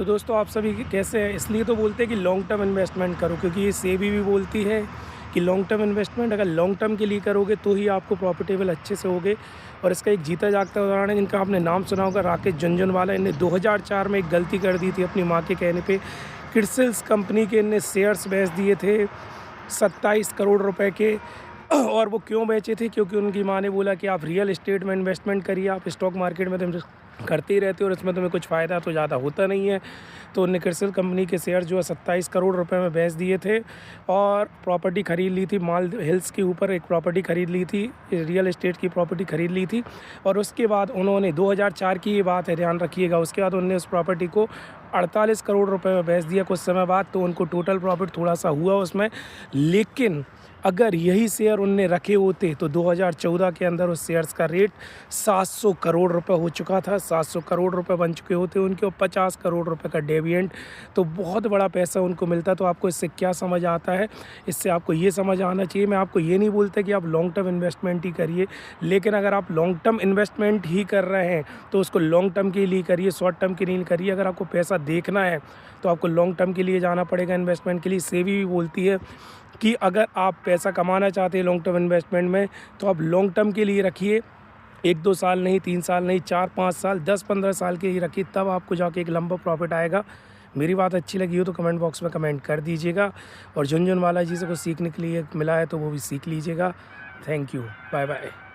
तो दोस्तों आप सभी कैसे हैं? इसलिए तो बोलते हैं कि लॉन्ग टर्म इन्वेस्टमेंट करो, क्योंकि ये सेबी भी बोलती है कि लॉन्ग टर्म इन्वेस्टमेंट अगर लॉन्ग टर्म के लिए करोगे तो ही आपको प्रॉफिटेबल अच्छे से होगे। और इसका एक जीता जागता उदाहरण है जिनका आपने नाम सुना होगा, राकेश झुनझुनवाला। इन्हें 2004 में एक गलती कर दी थी अपनी माँ के कहने पे। क्रिसिल्स कंपनी के इनने शेयर्स बेच दिए थे 27 करोड़ रुपए के। और वो क्यों बेचे थे? क्योंकि उनकी माँ ने बोला कि आप रियल एस्टेट में इन्वेस्टमेंट करिए, आप स्टॉक मार्केट में तो इन्वेस्ट करते ही रहते हो और इसमें तुम्हें कुछ फ़ायदा तो ज़्यादा होता नहीं है। तो उन्होंने क्रिसिल कंपनी के शेयर जो है 27 करोड़ रुपए में बेच दिए थे और प्रॉपर्टी ख़रीद ली थी। माल हिल्स के ऊपर एक प्रॉपर्टी ख़रीद ली थी, रियल एस्टेट की प्रॉपर्टी ख़रीद ली थी। और उसके बाद उन्होंने 2004 की ये बात है, ध्यान रखिएगा, उसके बाद उन्होंने उस प्रॉपर्टी को 48 करोड़ रुपए में बेच दिया कुछ समय बाद। तो उनको टोटल प्रॉफिट थोड़ा सा हुआ उसमें। लेकिन अगर यही शेयर उनने रखे होते तो 2014 के अंदर उस शेयर्स का रेट 700 करोड़ रुपए हो चुका था। 700 करोड़ रुपए बन चुके होते उनके, और 50 करोड़ रुपए का डिविडेंड, तो बहुत बड़ा पैसा उनको मिलता। तो आपको इससे क्या समझ आता है? इससे आपको ये समझ आना चाहिए, मैं आपको ये नहीं बोलता कि आप लॉन्ग टर्म इन्वेस्टमेंट ही करिए, लेकिन अगर आप लॉन्ग टर्म इन्वेस्टमेंट ही कर रहे हैं तो उसको लॉन्ग टर्म के लिए करिए, शॉर्ट टर्म के लिए करिए। अगर आपको पैसा देखना है तो आपको लॉन्ग टर्म के लिए जाना पड़ेगा इन्वेस्टमेंट के लिए। सेबी भी बोलती है कि अगर आप पैसा कमाना चाहते हैं लॉन्ग टर्म इन्वेस्टमेंट में तो आप लॉन्ग टर्म के लिए रखिए। 1-2 साल नहीं, 3 साल नहीं, 4-5 साल, 10-15 साल के लिए रखिए, तब आपको जाके एक लंबा प्रॉफिट आएगा। मेरी बात अच्छी लगी हो तो कमेंट बॉक्स में कमेंट कर दीजिएगा, और झुनझुनवाला जी से कुछ सीखने के लिए मिला है तो वो भी सीख लीजिएगा। Thank you, bye bye.